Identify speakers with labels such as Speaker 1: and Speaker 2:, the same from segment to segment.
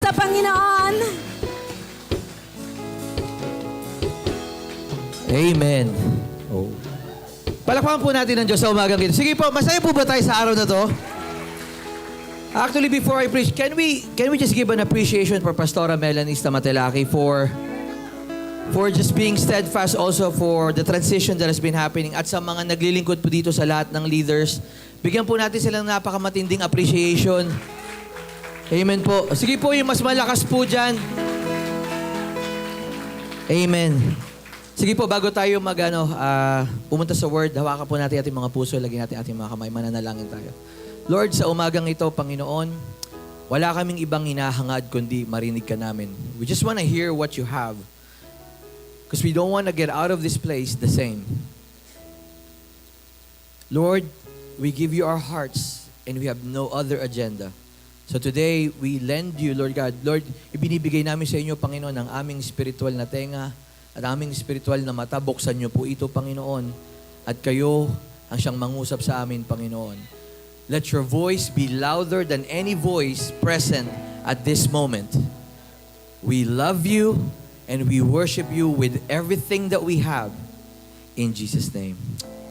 Speaker 1: sa Panginoon.
Speaker 2: Amen. Oh. Palakpakan po natin ang Diyos sa umagang ito. Sige po, masaya po ba tayo sa araw na to? Actually, before I preach, can we just give an appreciation for Pastora Melanie Stamatelaki for just being steadfast also for the transition that has been happening at sa mga naglilingkod po dito sa lahat ng leaders. Bigyan po natin silang napakamatinding appreciation. Amen po. Sige po, yung mas malakas po dyan. Amen. Sige po, bago tayo pumunta sa Word, hawakan po natin ating mga puso, lagyan natin ating mga kamay, mananalangin tayo. Lord, sa umagang ito, Panginoon, wala kaming ibang hinahangad kundi marinig ka namin. We just want to hear what you have. Because we don't want to get out of this place the same. Lord, we give you our hearts and we have no other agenda. So today, we lend you, Lord God. Lord, ibinibigay namin sa inyo, Panginoon, ang aming spiritual na tenga at aming spiritual na mata. Buksan niyo po ito, Panginoon. At kayo ang siyang mangusap sa amin, Panginoon. Let your voice be louder than any voice present at this moment. We love you and we worship you with everything that we have. In Jesus' name.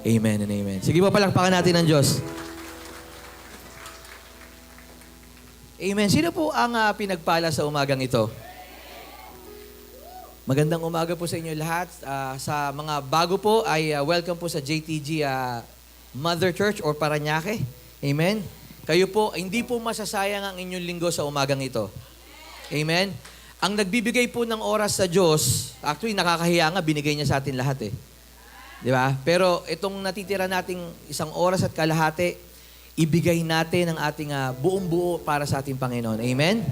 Speaker 2: Amen and amen. Sige po, palakpakan natin ang Diyos. Amen. Sino po ang pinagpala sa umagang ito? Magandang umaga po sa inyo lahat. Sa mga bago po ay welcome po sa JTG Mother Church or Parañaque. Amen? Kayo po, hindi po masasayang ang inyong linggo sa umagang ito. Amen? Ang nagbibigay po ng oras sa Diyos, actually nakakahiya nga, binigay niya sa atin lahat eh. Di ba? Pero itong natitira nating isang oras at kalahati, ibigay natin ang ating buong buo para sa ating Panginoon. Amen?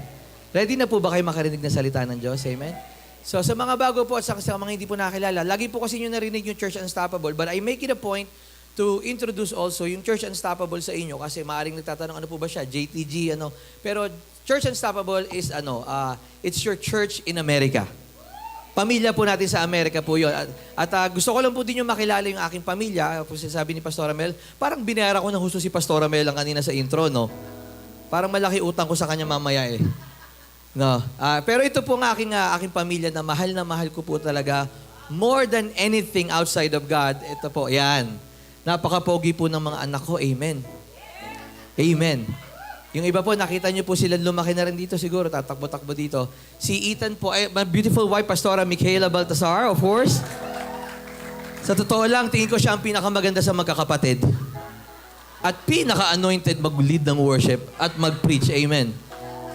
Speaker 2: Ready na po ba kayo makarinig ng salita ng Diyos? Amen? So sa mga bago po at sa mga hindi po nakakilala, lagi po kasi nyo narinig yung Church Unstoppable, but I make it a point to introduce also yung Church Unstoppable sa inyo kasi maaaring nagtatanong ano po ba siya, JTG, ano. Pero Church Unstoppable is it's your church in America. Pamilya po natin sa Amerika po yun. At gusto ko lang po din yung makilala yung aking pamilya. Po sabi ni Pastora Mel, parang binayara ko ng husto si Pastora Mel lang kanina sa intro, no? Parang malaki utang ko sa kanya mamaya eh. No. Pero ito po ang aking pamilya na mahal ko po talaga. More than anything outside of God, ito po, yan. Napaka-pogi po ng mga anak ko. Amen. Amen. Yung iba po, nakita niyo po sila lumaki na rin dito siguro. Tatakbo-takbo dito. Si Ethan po, my beautiful wife, Pastora Michaela Baltasar, of course. Sa totoo lang, tingin ko siya ang pinakamaganda sa magkakapatid. At pinaka-anointed mag-lead ng worship at mag-preach. Amen.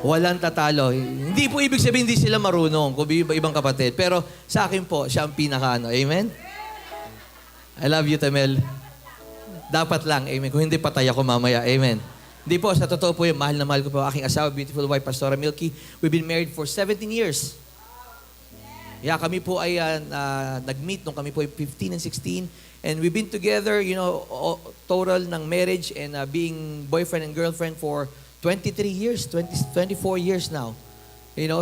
Speaker 2: Walang tatalo. Hindi po ibig sabihin hindi sila marunong kung ibang kapatid. Pero sa akin po, siya ang pinaka-ano. Amen? I love you, Tamel. Dapat lang, amen. Kung hindi, patay ako mamaya, amen. Hindi po, sa totoo po yun, mahal na mahal ko po aking asawa, beautiful wife, Pastora Milky. We've been married for 17 years. Yeah, kami po ay nag-meet nung kami po ay 15 and 16. And we've been together, total ng marriage and being boyfriend and girlfriend for 23 years, 24 years now.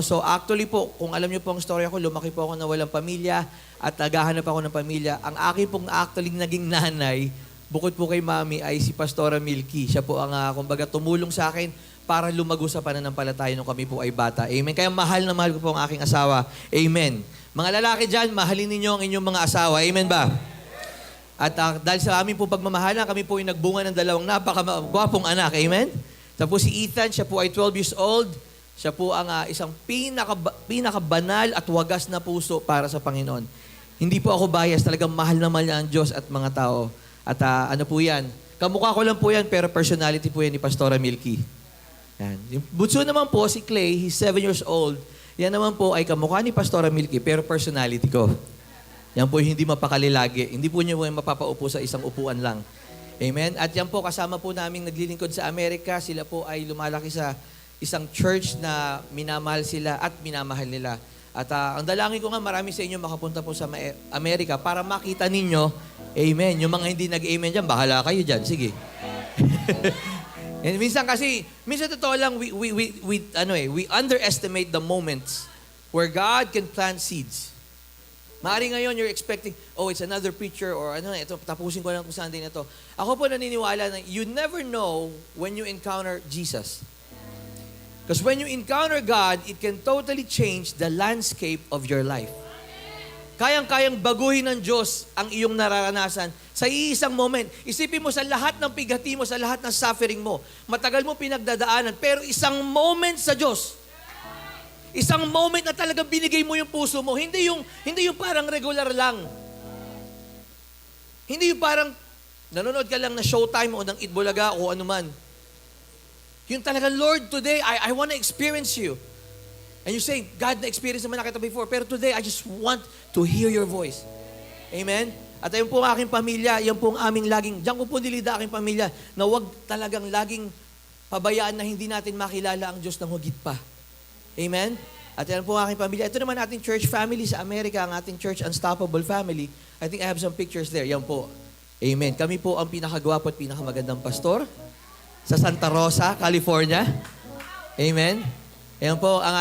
Speaker 2: So actually po, kung alam niyo po ang story ako, lumaki po ako na walang pamilya at naghahanap ako ng pamilya. Ang aking pong actually naging nanay, bukod po kay Mami, ay si Pastora Milky. Siya po ang, kumbaga, tumulong sa akin para lumago sa pananampalataya nung kami po ay bata. Amen. Kaya mahal na mahal ko po ang aking asawa. Amen. Mga lalaki dyan, mahalin ninyo ang inyong mga asawa. Amen ba? At dahil sa amin po pagmamahalan, kami po ay nagbunga ng dalawang napakagwapong anak. Amen? Tapos si Ethan, siya po ay 12 years old. Siya po ang isang pinakabanal at wagas na puso para sa Panginoon. Hindi po ako bias. Talagang mahal na mahal ang Diyos at mga tao. At ano po yan? Kamukha ko lang po yan, pero personality po yan ni Pastora Milky. Yan. Yung bunso naman po, si Clay, he's 7 years old. Yan naman po ay kamukha ni Pastora Milky, pero personality ko. Yan po yung hindi mapakali lagi. Hindi po niyo mapapaupo sa isang upuan lang. Amen? At yan po, kasama po naming naglilingkod sa Amerika. Sila po ay lumalaki sa isang church na minamahal sila at minamahal nila. At ang dalangin ko nga, marami sa inyo makapunta po sa Amerika para makita ninyo, amen. Yung mga hindi nag-amen dyan, bahala kayo dyan. Sige. And minsan totoo lang, we underestimate the moments where God can plant seeds. Maari ngayon, you're expecting, it's another preacher or ito, tapusin ko lang kung Sunday na to. Ako po naniniwala na you never know when you encounter Jesus. Because when you encounter God, it can totally change the landscape of your life. Kayang-kayang baguhin ng Diyos ang iyong nararanasan sa iisang moment. Isipin mo sa lahat ng pigati mo, sa lahat ng suffering mo. Matagal mo pinagdadaanan, pero isang moment sa Diyos. Isang moment na talagang binigay mo yung puso mo. Hindi yung parang regular lang. Hindi yung parang nanonood ka lang na Showtime o ng Itbulaga o ano man. Yung talagang, Lord, today, I want to experience you. And you say, God, na-experience naman na kita before, pero today, I just want to hear your voice. Amen? At ayun po ang aking pamilya, yan po ang aming laging, diyan ko po nilida aking pamilya, na wag talagang laging pabayaan na hindi natin makilala ang Diyos ng higit pa. Amen? At yan po ang aking pamilya. Ito naman ating church family sa Amerika, ang ating church Unstoppable Family. I think I have some pictures there. Yan po. Amen. Kami po ang pinakagwapo at pinakamagandang pastor sa Santa Rosa, California. Amen. Ayan po, ang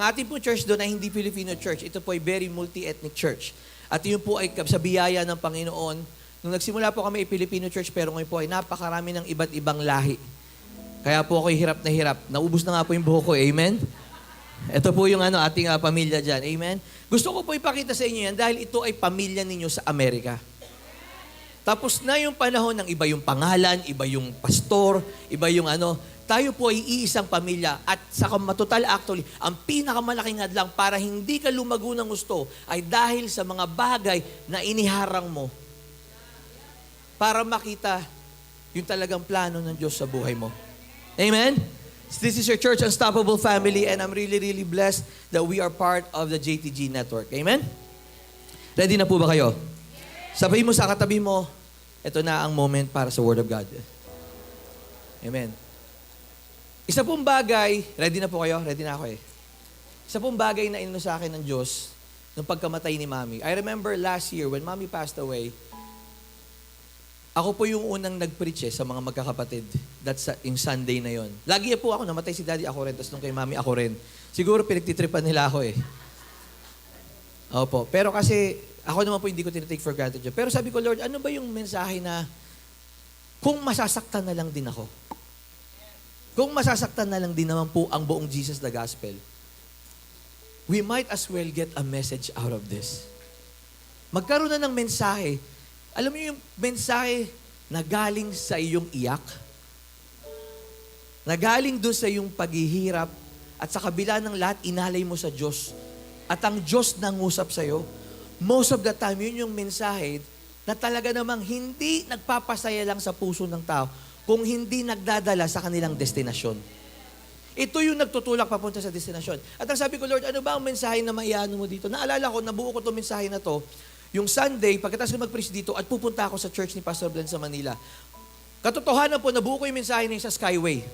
Speaker 2: ating po church doon ay hindi Filipino church. Ito po ay very multi-ethnic church. At yun po ay sa biyaya ng Panginoon. Nung nagsimula po kami ay Filipino church, pero ngayon po ay napakarami ng iba't ibang lahi. Kaya po ako'y hirap na hirap. Naubos na nga po yung buhok ko. Amen? Ito po yung ating pamilya dyan. Amen? Gusto ko po ipakita sa inyo yan dahil ito ay pamilya ninyo sa Amerika. Tapos na yung panahon ng iba yung pangalan, iba yung pastor, iba yung tayo po ay iisang pamilya at sa matotal actually, ang pinakamalaking hadlang para hindi ka lumago ng gusto ay dahil sa mga bagay na iniharang mo para makita yung talagang plano ng Diyos sa buhay mo. Amen? This is your church Unstoppable Family and I'm really, really blessed that we are part of the JTG network. Amen? Ready na po ba kayo? Sabihin mo sa katabi mo, ito na ang moment para sa Word of God. Amen. Isa pong bagay, ready na po kayo? Ready na ako eh. Isa pong bagay na inano sa akin ng Diyos nung pagkamatay ni Mami. I remember last year when Mami passed away, ako po yung unang nag-preach sa mga magkakapatid. That's yung Sunday na yon. Lagi po ako, namatay si Daddy ako rin, tapos nung kay Mami ako rin. Siguro pinagtitripan nila ako eh. Opo. Pero kasi, ako naman po hindi ko tinitake for granted yun. Pero sabi ko, Lord, ano ba yung mensahe na kung masasaktan na lang din ako? Kung masasaktan na lang din naman po ang buong Jesus the Gospel, we might as well get a message out of this. Magkaroon na ng mensahe. Alam niyo yung mensahe na galing sa iyong iyak? Na galing doon sa iyong paghihirap at sa kabila ng lahat, inalay mo sa Diyos. At ang Diyos nangusap sa iyo. Most of the time, yun yung mensahe na talaga namang hindi nagpapasaya lang sa puso ng tao, kung hindi nagdadala sa kanilang destinasyon. Ito yung nagtutulak papunta sa destinasyon. At ang sabi ko, Lord, ano ba ang mensahe na maiano mo dito? Naalala ko, nabuo ko itong mensahe na to, yung Sunday, pagkatapos ko mag-preach dito, at pupunta ako sa church ni Pastor Blen sa Manila. Katotohanan po, nabuo ko yung mensahe na yung sa Skyway.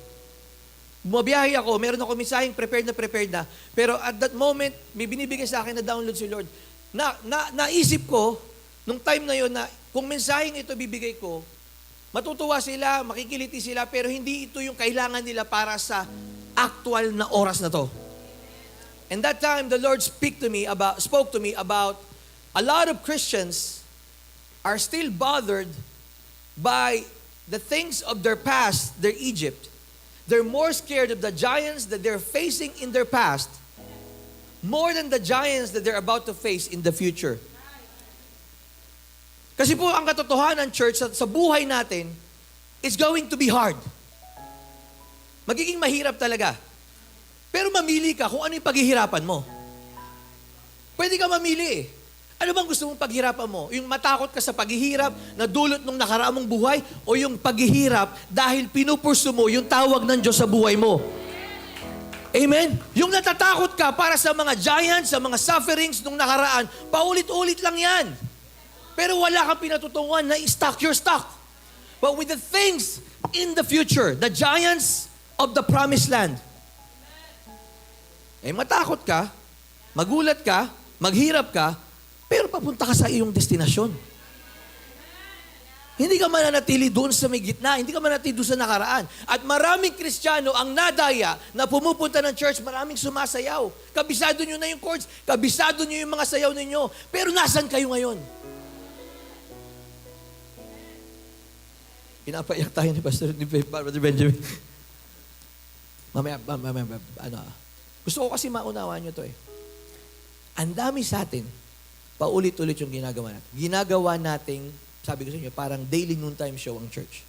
Speaker 2: Bumabiyahe ako, meron ako mensaheng prepared na, pero at that moment, may binibigay sa akin na download si Lord. Naisip ko, nung time na yon na kung mensaheng ito bibigay ko, matutuwa sila, makikiliti sila, pero hindi ito yung kailangan nila para sa actual na oras na to. And that time, the Lord spoke to me about a lot of Christians are still bothered by the things of their past, their Egypt. They're more scared of the giants that they're facing in their past more than the giants that they're about to face in the future. Kasi po ang katotohanan, church, sa buhay natin, it's going to be hard. Magiging mahirap talaga. Pero mamili ka kung ano yung paghihirapan mo. Pwede ka mamili eh. Ano bang gusto mong paghirapan mo? Yung matakot ka sa paghihirap na dulot ng nakaraang mong buhay o yung paghihirap dahil pinupurso mo yung tawag ng Diyos sa buhay mo? Amen? Yung natatakot ka para sa mga giants, sa mga sufferings nung nakaraan, paulit-ulit lang yan. Pero wala kang pinatutunguhan na stock your stock. But with the things in the future, the giants of the promised land, matakot ka, magulat ka, maghirap ka, pero papunta ka sa iyong destinasyon. Hindi ka mananatili doon sa may gitna, hindi ka mananatili doon sa nakaraan. At maraming Kristiyano ang nadaya na pumupunta ng church, maraming sumasayaw. Kabisado nyo na yung chords, kabisado nyo yung mga sayaw ninyo, pero nasan kayo ngayon? Pinapaiyak tayo ni Pastor Benjamin. Gusto ko kasi maunawaan nyo to eh. Ang dami sa atin, paulit-ulit yung ginagawa natin. Ginagawa nating, sabi ko sa inyo, parang daily noontime show ang church.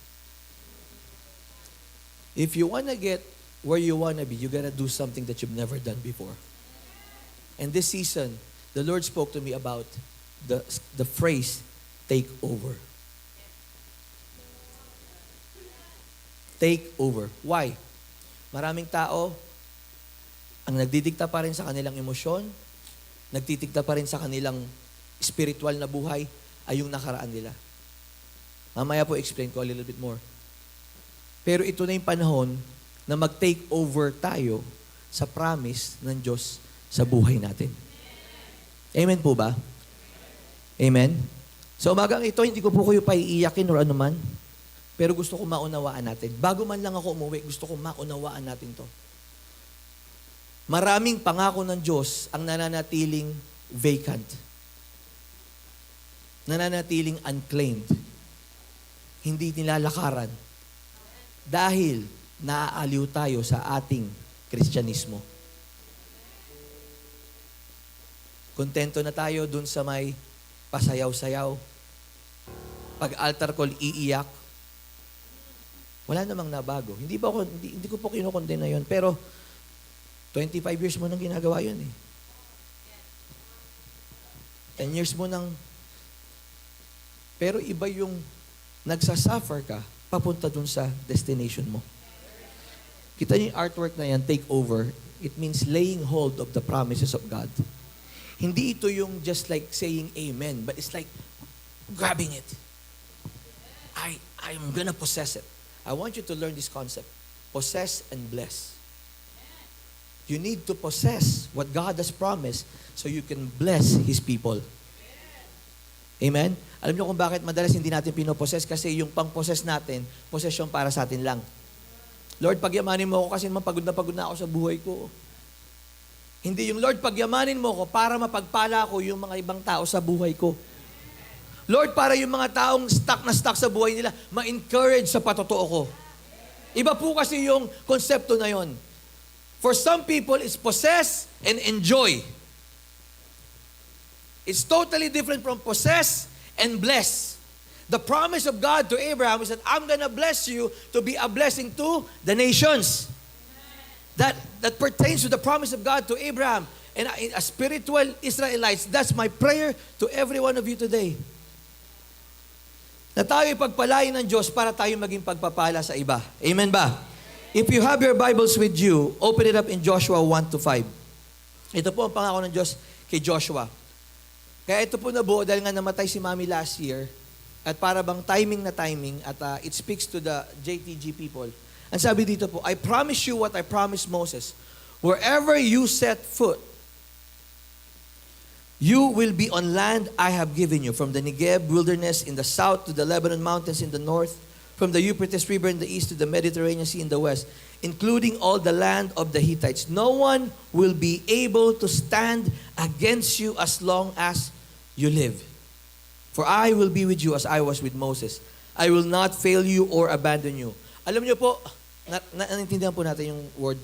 Speaker 2: If you wanna get where you wanna be, you gotta do something that you've never done before. And this season, the Lord spoke to me about the phrase, take over. Take over. Why? Maraming tao, ang nagdidikta pa rin sa kanilang emosyon, nagtitigta pa rin sa kanilang spiritual na buhay, ay yung nakaraan nila. Mamaya po explain ko a little bit more. Pero ito na yung panahon na mag-take over tayo sa promise ng Diyos sa buhay natin. Amen po ba? Amen? Sa umagang ito, hindi ko po kayo paiiyakin or anuman, pero gusto ko maunawaan natin. Bago man lang ako umuwi, gusto ko maunawaan natin to. Maraming pangako ng Diyos ang nananatiling vacant. Nananatiling unclaimed. Hindi nilalakaran. Dahil naaaliw tayo sa ating Kristyanismo. Kontento na tayo dun sa may pasayaw-sayaw. Pag altar call, iiyak. Wala namang nabago. Hindi ko po kinukondena na yun. Pero, 25 years mo nang ginagawa yun eh. 10 years mo nang... Pero iba yung nagsasuffer ka, papunta dun sa destination mo. Kita niyo yung artwork na yan, take over. It means laying hold of the promises of God. Hindi ito yung just like saying amen, but it's like grabbing it. I'm gonna possess it. I want you to learn this concept. Possess and bless. You need to possess what God has promised so you can bless His people. Amen? Alam niyo kung bakit madalas hindi natin pinopossess? Kasi yung pang-possess natin, possession para sa atin lang. Lord, pagyamanin mo ako kasi pagod na ako sa buhay ko. Hindi yung Lord, pagyamanin mo ako para mapagpala ko yung mga ibang tao sa buhay ko. Lord, para yung mga taong stuck na stuck sa buhay nila, ma-encourage sa patotoo ko. Iba po kasi yung konsepto na yon. For some people, it's possess and enjoy. It's totally different from possess and bless. The promise of God to Abraham is that I'm gonna bless you to be a blessing to the nations. That pertains to the promise of God to Abraham. And as spiritual Israelites, that's my prayer to every one of you today. Na tayo pagpalain ng Diyos para tayo maging pagpapala sa iba. Amen ba? If you have your Bibles with you, open it up in Joshua 1-5. Ito po ang pangako ng Diyos kay Joshua. Kaya ito po nabuo dahil nga namatay si Mami last year at para bang timing at it speaks to the JTG people. Ang sabi dito po, I promise you what I promised Moses. Wherever you set foot, you will be on land I have given you, from the Negev wilderness in the south to the Lebanon mountains in the north, from the Euphrates River in the east to the Mediterranean Sea in the west, including all the land of the Hittites. No one will be able to stand against you as long as you live. For I will be with you as I was with Moses. I will not fail you or abandon you. Alam niyo po, naintindihan po natin yung word.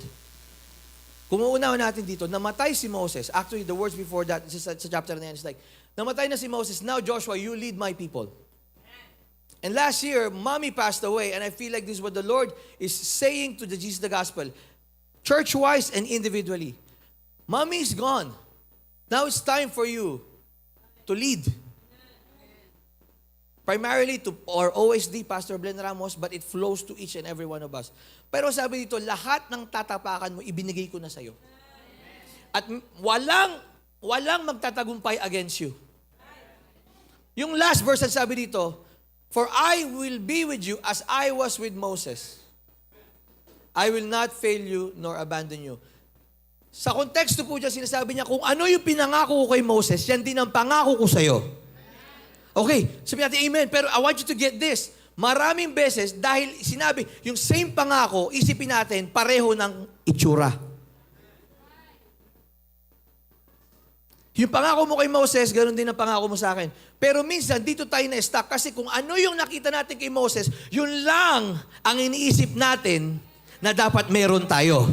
Speaker 2: Kung uunawa natin dito, namatay si Moses. Actually, the words before that, sa chapter na yan, it's like, namatay na si Moses, now Joshua, you lead my people. And last year, Mommy passed away, and I feel like this is what the Lord is saying to the Jesus the Gospel, church-wise and individually. Mommy is gone. Now it's time for you to lead. Primarily to our OSD, Pastor Blen Ramos, but it flows to each and every one of us. Pero sabi dito, lahat ng tatapakan mo, ibinigay ko na sa'yo. At walang magtatagumpay against you. Yung last verse sabi dito, for I will be with you as I was with Moses. I will not fail you nor abandon you. Sa konteksto po dyan, sinasabi niya, kung ano yung pinangako ko kay Moses, yan din ang pangako ko sa'yo. Okay, sabi natin amen. Pero I want you to get this. Maraming beses, dahil sinabi, yung same pangako, isipin natin, pareho ng itsura. Yung pangako mo kay Moses, ganoon din ang pangako mo sa akin. Pero minsan, dito tayo na-stuck kasi kung ano yung nakita natin kay Moses, yun lang ang iniisip natin na dapat meron tayo.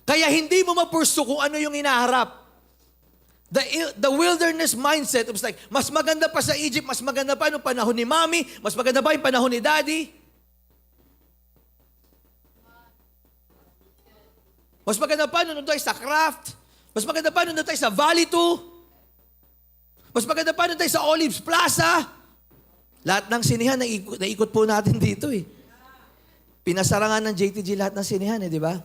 Speaker 2: Kaya hindi mo mapursu kung ano yung inaharap. The wilderness mindset was like, mas maganda pa sa Egypt, mas maganda pa nung panahon ni Mommy, mas maganda pa yung panahon ni Daddy. Mas maganda pa nung tayo sa craft. Mas maganda pa nung tayo sa Valley 2. Mas maganda pa nung tayo sa Olives Plaza. Lahat ng sinihan, naikot po natin dito eh. Pinasarangan ng JTG lahat ng sinihan eh, di ba?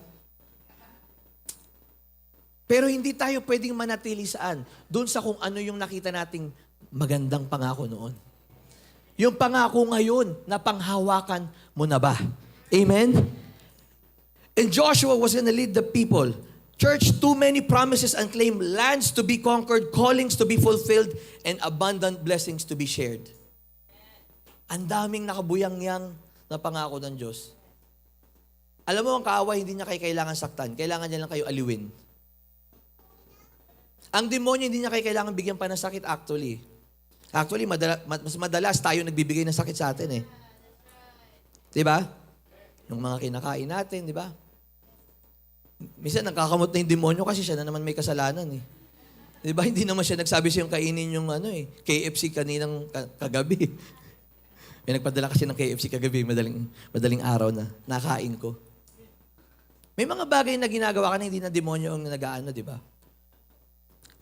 Speaker 2: Pero hindi tayo pwedeng manatili saan? Doon sa kung ano yung nakita nating magandang pangako noon. Yung pangako ngayon, na panghawakan mo na ba? Amen? And Joshua was going to lead the people. Church, too many promises unclaimed, lands to be conquered, callings to be fulfilled, and abundant blessings to be shared. Ang daming nakabuyang-yang na pangako ng Diyos. Alam mo, ang kaaway, hindi niya kayo kailangan saktan. Kailangan niya lang kayo aliwin. Ang demonyo, hindi niya kayo kailangan bigyan pa ng sakit actually. Actually, mas madalas tayo nagbibigay ng sakit sa atin eh. Di ba? Yung mga kinakain natin, di ba? Minsan, nagkakamot na yung demonyo kasi siya na naman may kasalanan eh. Di ba? Hindi naman siya nagsabi siyang kainin yung KFC kaninang kagabi. May nagpadala kasi ng KFC kagabi, madaling araw na. Nakain ko. May mga bagay na ginagawa ka na hindi na demonyo ang nag-aano, di ba?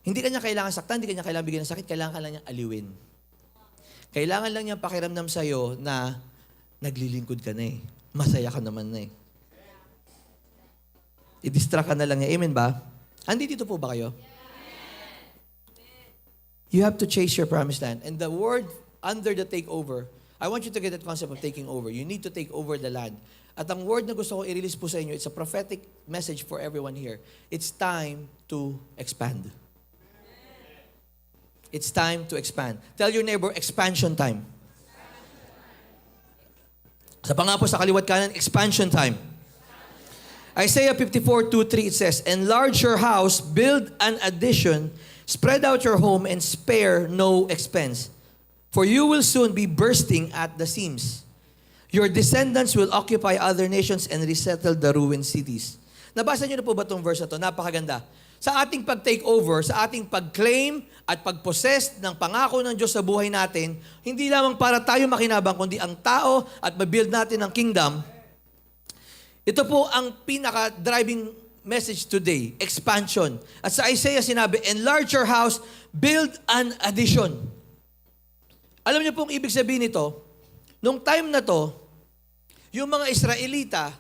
Speaker 2: Hindi kanya kailangan saktan, hindi kanya kailangan bigyan ng sakit, kailangan ka lang niyang aliwin. Kailangan lang niyang pakiramdam sa'yo na naglilingkod ka na eh. Masaya ka naman na eh. I-distract ka na lang niya. Amen ba? Andi dito po ba kayo? You have to chase your promised land. And the word under the takeover, I want you to get that concept of taking over. You need to take over the land. At ang word na gusto ko i-release po sa inyo, it's a prophetic message for everyone here. It's time to expand. It's time to expand. Tell your neighbor, expansion time. Sa pangapo sa kaliwat kanan, expansion time. Isaiah 54:2-3, it says, enlarge your house, build an addition, spread out your home, and spare no expense. For you will soon be bursting at the seams. Your descendants will occupy other nations and resettle the ruined cities. Nabasa niyo na po ba itong verse na ito? Napakaganda. Sa ating pag-take over, sa ating pag-claim at pag-possess ng pangako ng Diyos sa buhay natin, hindi lamang para tayo makinabang, kundi ang tao at mabuild natin ang kingdom. Ito po ang pinaka-driving message today, expansion. At sa Isaiah sinabi, enlarge your house, build an addition. Alam niyo pong ibig sabihin nito, nung time na to, yung mga Israelita,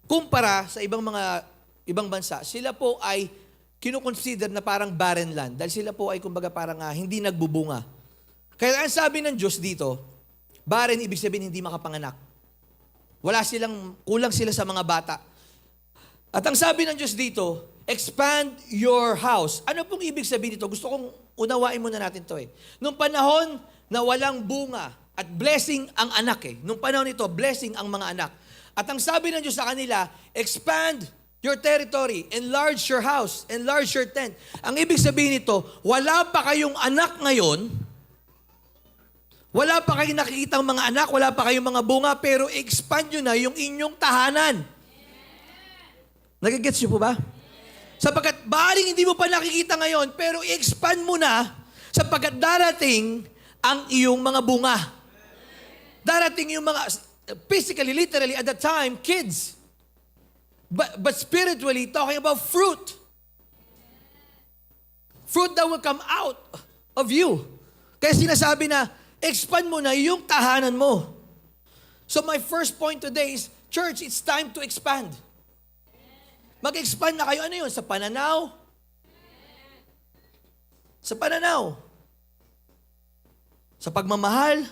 Speaker 2: kumpara sa ibang bansa, sila po ay kinukonsider na parang barren land. Dahil sila po ay kumbaga parang hindi nagbubunga. Kaya ang sabi ng Diyos dito, barren ibig sabihin hindi makapanganak. Kulang sila sa mga bata. At ang sabi ng Diyos dito, expand your house. Ano pong ibig sabihin dito? Gusto kong unawain muna natin to eh. Nung panahon na walang bunga at blessing ang anak eh. Nung panahon nito, blessing ang mga anak. At ang sabi ng Diyos sa kanila, expand your territory, enlarge your house, enlarge your tent. Ang ibig sabihin nito, wala pa kayong anak ngayon, wala pa kayong nakikitang mga anak, wala pa kayong mga bunga, pero expand nyo na yung inyong tahanan. Nagigets nyo po ba? Sapagkat baharing hindi mo pa nakikita ngayon, pero i-expand mo na sapagkat darating ang iyong mga bunga. Darating yung mga, physically, literally, at that time, kids. But spiritually, talking about fruit. Fruit that will come out of you. Kaya sinasabi na, expand mo na yung tahanan mo. So my first point today is, church, it's time to expand. Mag-expand na kayo. Ano yun? Sa pananaw? Sa pananaw. Sa pagmamahal.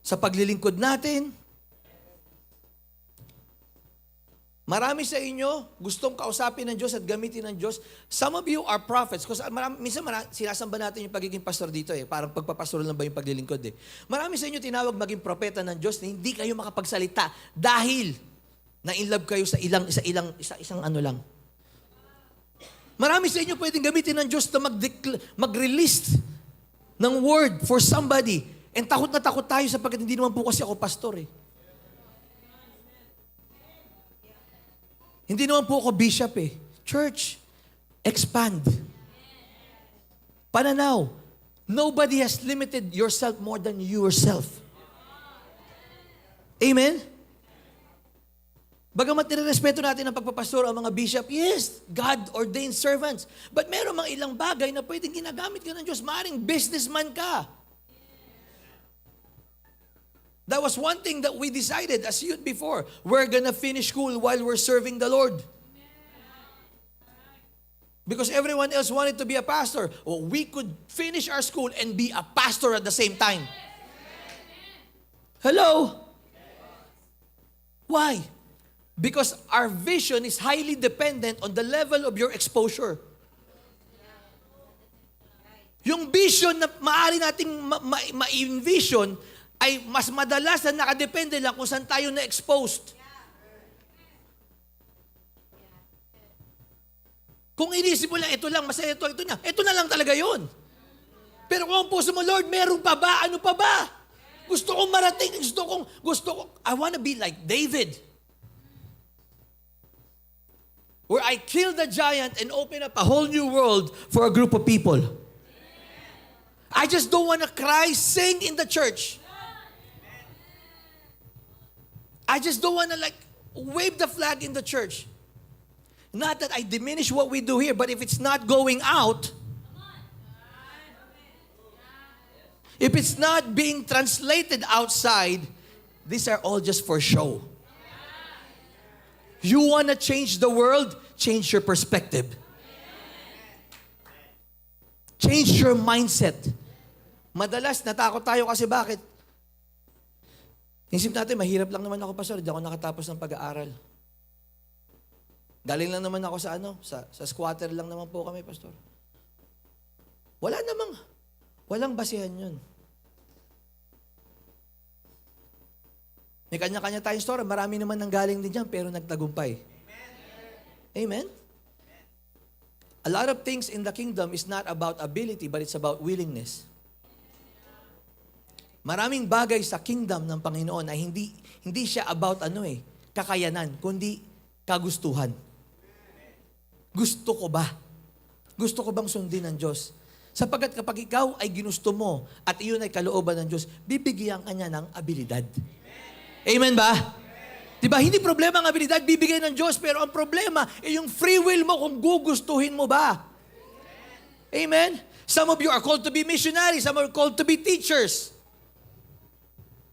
Speaker 2: Sa paglilingkod natin. Marami sa inyo gustong kausapin ng Diyos at gamitin ng Diyos. Some of you are prophets. Kasi minsan sinasamba natin yung pagiging pastor dito eh. Parang pagpapastor lang ba yung paglilingkod eh. Marami sa inyo tinawag maging propeta ng Diyos na hindi kayo makapagsalita dahil na-inlove kayo sa isang ano lang. Marami sa inyo pwedeng gamitin ng Diyos na mag-release ng word for somebody. And takot na takot tayo sapagkat hindi naman po kasi ako pastor eh. Hindi naman po ako bishop eh. Church, expand. Pananaw. Nobody has limited yourself more than you yourself. Amen? Bagamat nirerespeto natin ang pagpapastor ang mga bishop, yes, God-ordained servants. But meron mga ilang bagay na pwedeng ginagamit ka ng Diyos. Maaring businessman ka. That was one thing that we decided as youth before. We're gonna finish school while we're serving the Lord. Because everyone else wanted to be a pastor. Well, we could finish our school and be a pastor at the same time. Hello? Why? Because our vision is highly dependent on the level of your exposure. Yung vision na maaari nating ma-envision ay mas madalas na nakadepende lang kung saan tayo na-exposed. Kung inisip mo lang, ito lang, masaya ito na lang talaga yun. Pero kung ang puso mo, Lord, meron pa ba? Ano pa ba? Gusto kong marating, I want to be like David. Where I kill the giant and open up a whole new world for a group of people. I just don't want to cry, sing in the church. I just don't want to wave the flag in the church. Not that I diminish what we do here, but if it's not going out, if it's not being translated outside, these are all just for show. You want to change the world? Change your perspective. Change your mindset. Madalas, natakot tayo kasi bakit? Isip natin, mahirap lang naman ako, pastor. Hindi ako nakatapos ng pag-aaral. Galing lang naman ako sa squatter lang naman po kami, pastor. Walang basihan yun. May kanya-kanya tayong story. Marami naman nang galing din dyan, pero nagtagumpay. Amen? A lot of things in the kingdom is not about ability, but it's about willingness. Maraming bagay sa kingdom ng Panginoon ay hindi siya about kakayanan, kundi kagustuhan. Gusto ko ba? Gusto ko bang sundin ng Diyos? Sapagkat kapag ikaw ay ginusto mo at iyon ay kalooban ng Diyos, bibigyan ka niya ng abilidad. Amen ba? Diba, hindi problema ang abilidad, bibigay ng Diyos, pero ang problema ay yung free will mo kung gugustuhin mo ba. Amen? Some of you are called to be missionaries, some are called to be teachers.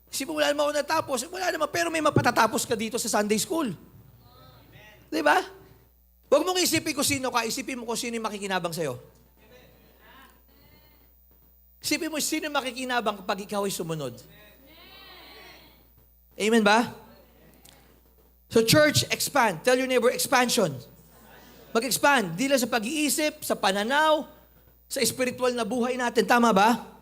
Speaker 2: Isipin mo, wala naman ako natapos. Wala naman, pero may mapatatapos ka dito sa Sunday school. Diba? Huwag mong isipin kung sino ka, isipin mo kung sino yung makikinabang sa'yo. Isipin mo sino yung makikinabang kapag ikaw ay sumunod. Amen ba? So church, expand. Tell your neighbor, expansion. Mag-expand. Di lang sa pag-iisip, sa pananaw, sa spiritual na buhay natin. Tama ba?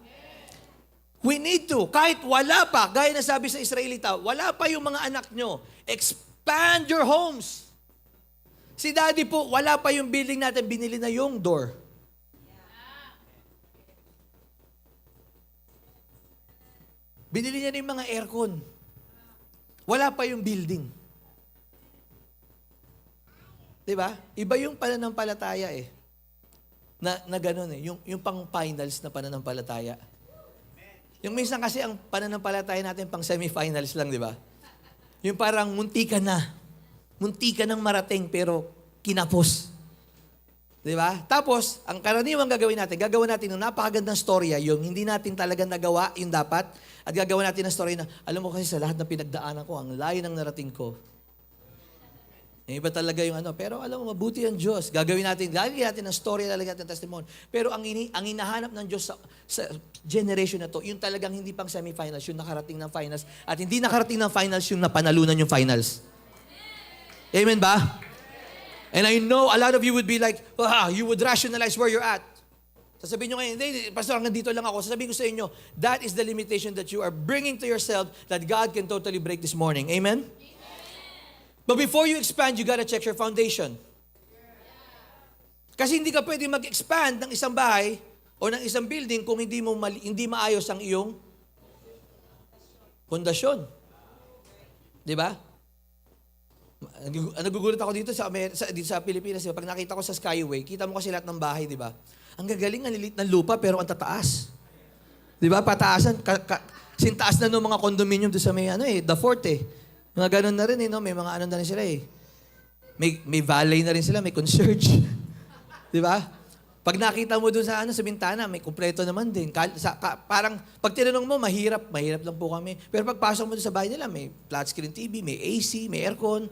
Speaker 2: We need to. Kahit wala pa, gaya na sabi sa Israelita, wala pa yung mga anak nyo. Expand your homes. Si Daddy po, wala pa yung building natin, binili na yung door. Binili niya na yung mga aircon. Wala pa yung building. Diba? Iba yung pananampalataya eh. Na ganun eh. Yung pang finals na pananampalataya. Yung minsan kasi ang pananampalataya natin pang semifinals lang, di ba? Yung parang munti ka na. Munti ka nang marating pero kinapos. Di ba? Tapos, ang karaniwang gagawin natin ng napakagandang storya, yung hindi natin talaga nagawa, yung dapat, at gagawin natin ng story na, alam mo kasi sa lahat ng pinagdaanan ko, ang layo ng narating ko. Iba talaga yung pero alam mo, mabuti ang Diyos. Gagawin natin ng story, lalagyan natin ng testimony. Pero ang hinahanap ng Diyos sa generation na to, yung talagang hindi pang semifinals, yung nakarating ng finals, at hindi nakarating ng finals, yung napanalunan yung finals. Amen ba? And I know a lot of you would be like, you would rationalize where you're at. Sasabihin nyo ngayon, hindi, pastor, hanggang dito lang ako. Sasabihin ko sa inyo, that is the limitation that you are bringing to yourself that God can totally break this morning. Amen? But before you expand, you gotta check your foundation. Kasi hindi ka pwede mag-expand ng isang bahay o ng isang building kung hindi maayos ang iyong pundasyon. Di ba? Nagugulat ako dito dito sa Pilipinas. Diba? Pag nakita ko sa Skyway, kita mo kasi lahat ng bahay, di ba? Ang gagaling, ang lilit ng lupa, pero ang tataas. Di ba? Pataasan. Sintaas na ng mga condominium doon sa may, the fort eh. Mga ganun na rin no? May mga ano na rin sila eh. May valet na rin sila, may concierge. Di ba? Pag nakita mo doon sa bintana, may kumpleto naman din. Parang, pag tinanong mo, mahirap lang po kami. Pero pagpasok mo doon sa bahay nila, may flat screen TV, may AC, may aircon,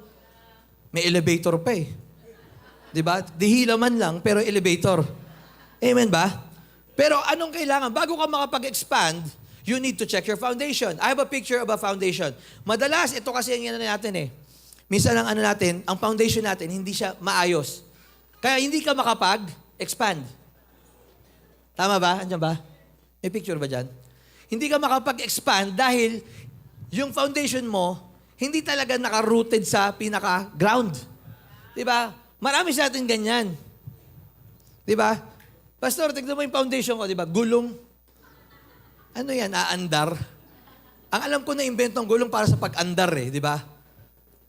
Speaker 2: may elevator pa eh. Di ba? Dihila man lang, pero elevator. Amen ba? Pero anong kailangan? Bago ka makapag-expand, you need to check your foundation. I have a picture of a foundation. Madalas, ito kasi ang natin eh. Minsan ang natin, ang foundation natin, hindi siya maayos. Kaya hindi ka makapag-expand. Tama ba? Andiyan ba? May picture ba dyan? Hindi ka makapag-expand dahil yung foundation mo, hindi talaga naka-rooted sa pinaka-ground. Diba? Marami sa atin ganyan. Diba? Pastor, tignan mo yung foundation ko, diba? Gulong. Ano yan? Aandar. Ang alam ko na inventong gulong para sa pag-andar eh, diba?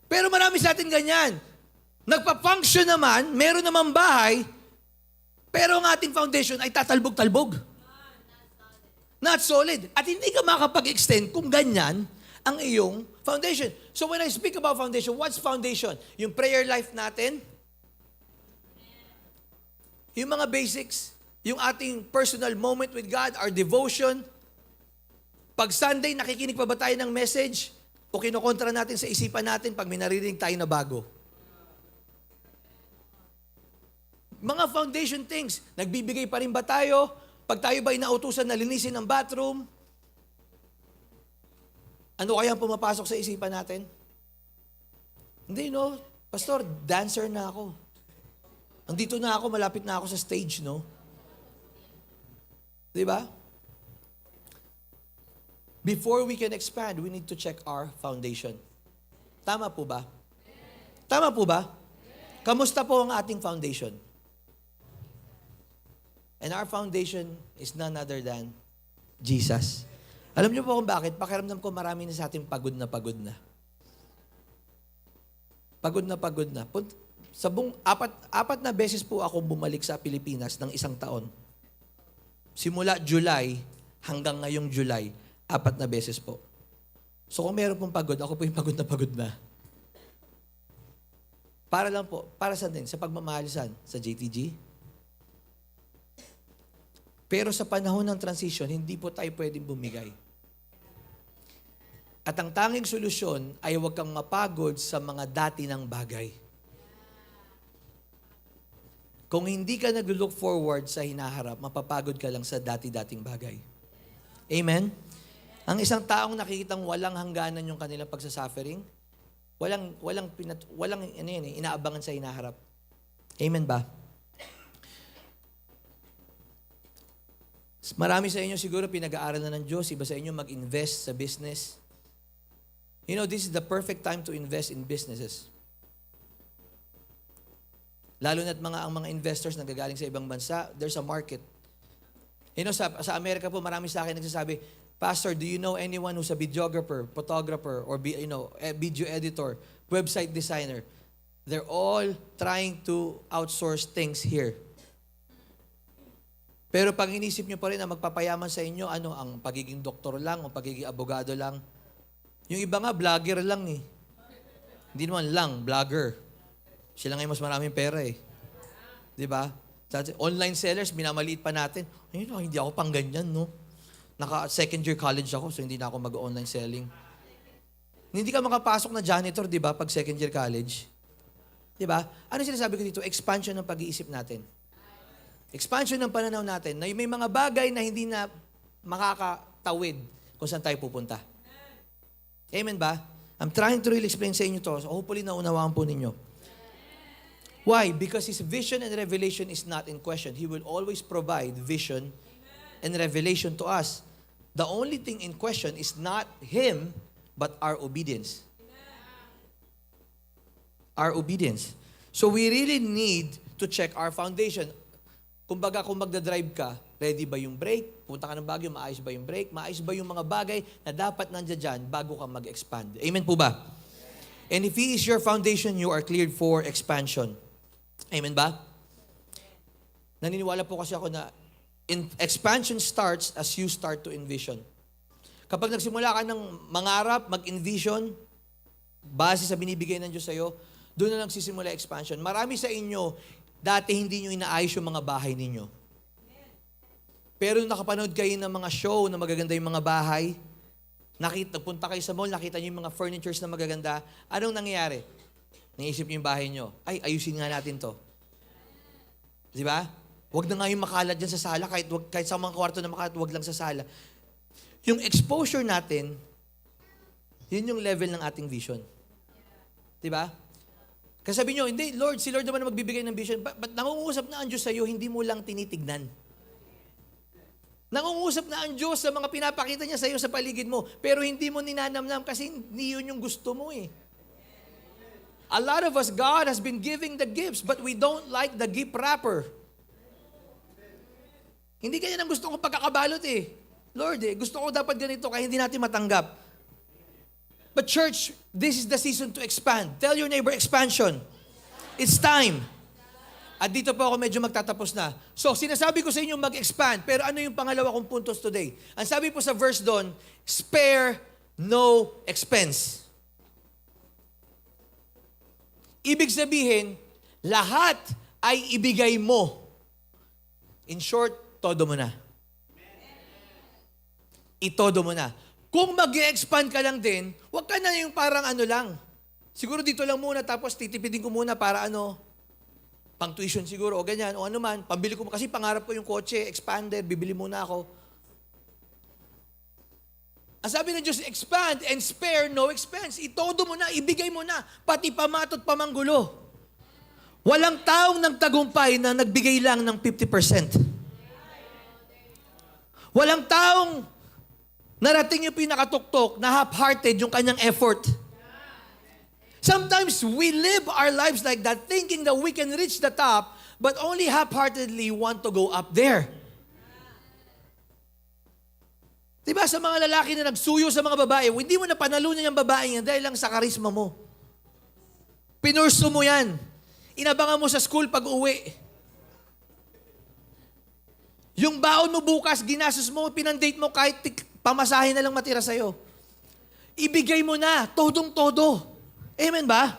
Speaker 2: Pero marami sa atin ganyan. Nagpa-function naman, meron naman bahay, pero ang ating foundation ay tatalbog-talbog. Not solid. At hindi ka makapag-extend kung ganyan ang iyong foundation. So when I speak about foundation, what's foundation? Yung prayer life natin, yung mga basics, yung ating personal moment with God, our devotion. Pag Sunday, nakikinig pa ba tayo ng message? O kinokontra natin sa isipan natin pag may naririnig tayo na bago? Mga foundation things, nagbibigay pa rin ba tayo? Pag tayo ba inautusan na linisin ang bathroom? Ano kaya ang pumapasok sa isipan natin? Hindi, no? Pastor, dancer na ako. Andito na ako, malapit na ako sa stage, no? Di ba? Before we can expand, we need to check our foundation. Tama po ba? Tama po ba? Kamusta po ang ating foundation? And our foundation is none other than Jesus. Alam niyo po kung bakit? Pakiramdam ko marami na sa ating pagod na pagod na. Pagod na pagod na. Apat na beses po ako bumalik sa Pilipinas ng isang taon. Simula July hanggang ngayong July, 4 na beses po. So kung meron pong pagod, ako po yung pagod na. Para lang po, para saan din? Sa pagmamahalisan sa JTG. Pero sa panahon ng transition, hindi po tayo pwedeng bumigay. At ang tanging solusyon ay huwag kang mapagod sa mga dati ng bagay. Kung hindi ka nag-look forward sa hinaharap, mapapagod ka lang sa dati-dating bagay. Amen? Ang isang taong nakikitang walang hangganan yung kanilang pagsasuffering, walang inaabangan sa hinaharap. Amen ba? Marami sa inyo siguro pinag-aaral na ng Diyos, iba sa inyo mag-invest sa business. You know, this is the perfect time to invest in businesses. Lalo na't ang mga investors na gagaling sa ibang bansa, there's a market. You know, sa Amerika po, marami sa akin nagsasabi, Pastor, do you know anyone who's a videographer, photographer, or video editor, website designer? They're all trying to outsource things here. Pero pag inisip nyo pa rin na magpapayaman sa inyo, ang pagiging doktor lang, o pagiging abogado lang. Yung iba nga, vlogger lang eh. Hindi naman lang, vlogger. Sila ngayon mas maraming pera eh. Di ba? Online sellers, minamaliit pa natin. Ayun, hindi ako pang ganyan, no? Naka-second year college ako, so hindi na ako mag-online selling. Hindi ka makapasok na janitor, di ba, pag second year college? Di ba? Ano sinasabi ko dito? Expansion ng pag-iisip natin. Expansion ng pananaw natin na may mga bagay na hindi na makakatawid kung saan tayo pupunta. Amen ba? I'm trying to really explain sa inyo to, so hopefully naunawaan po ninyo. Why? Because His vision and revelation is not in question. He will always provide vision and revelation to us. The only thing in question is not Him, but our obedience. Our obedience. So we really need to check our foundation. Kumbaga, kung magdadrive ka, ready ba yung brake? Punta ka ng Baguio, maayos ba yung brake? Maayos ba yung mga bagay na dapat nandiyan dyan bago ka mag-expand? Amen po ba? And if He is your foundation, you are cleared for expansion. Amen ba? Naniniwala po kasi ako na expansion starts as you start to envision. Kapag nagsimula ka ng mangarap, mag-envision, base sa binibigay ng Diyos sa'yo, doon na nagsisimula expansion. Marami sa inyo, dati hindi nyo inaayos yung mga bahay ninyo. Pero nung nakapanood kayo ng mga show na magaganda yung mga bahay, nagpunta kayo sa mall, nakita nyo yung mga furnitures na magaganda, anong nangyayari? Naisip nyo yung bahay nyo, ay, ayusin nga natin to. Di ba? Huwag na nga yung makalat dyan sa sala, kahit sa mga kwarto na makalat, huwag lang sa sala. Yung exposure natin, yun yung level ng ating vision. Di ba? Kasi sabi nyo, hindi, Lord, si Lord naman na magbibigay ng vision. But nangungusap na ang Diyos sa'yo, hindi mo lang tinitignan. Nangungusap na ang Diyos sa mga pinapakita niya sa iyo sa paligid mo, pero hindi mo ninanamnam kasi hindi yun yung gusto mo eh. A lot of us, God has been giving the gifts, but we don't like the gift wrapper. Hindi kanya nang gusto ko pagkakabalot eh. Lord gusto ko dapat ganito kaya hindi natin matanggap. But church, this is the season to expand. Tell your neighbor, expansion. It's time. At dito po ako medyo magtatapos na. So, sinasabi ko sa inyo mag-expand, pero ano yung pangalawa kong puntos today? Ang sabi po sa verse doon, spare no expense. Ibig sabihin, lahat ay ibigay mo. In short, todo mo na. Itodo mo na. Kung mag-expand ka lang din, huwag ka na yung parang ano lang. Siguro dito lang muna, tapos titipidin ko muna para pang tuition siguro, o ganyan, o ano man, pambili ko, kasi pangarap ko yung kotse, expander, bibili muna ako. Ang sabi ng Diyos, expand and spare no expense. Itodo mo na, ibigay mo na, pati pamatot pamanggulo. Walang taong nagtagumpay na nagbigay lang ng 50%. Walang taong narating yung pinakatuktok na half-hearted yung kanyang effort. Sometimes we live our lives like that, thinking that we can reach the top, but only half-heartedly want to go up there. Diba sa mga lalaki na nagsuyo sa mga babae, hindi mo na panalunan yung babae yan dahil lang sa karisma mo. Pinurso mo yan. Inabangan mo sa school pag uwi. Yung baon mo bukas, ginastos mo, pinandate mo kahit pamasahin na lang matira sa'yo. Ibigay mo na, todong-todo. Amen ba?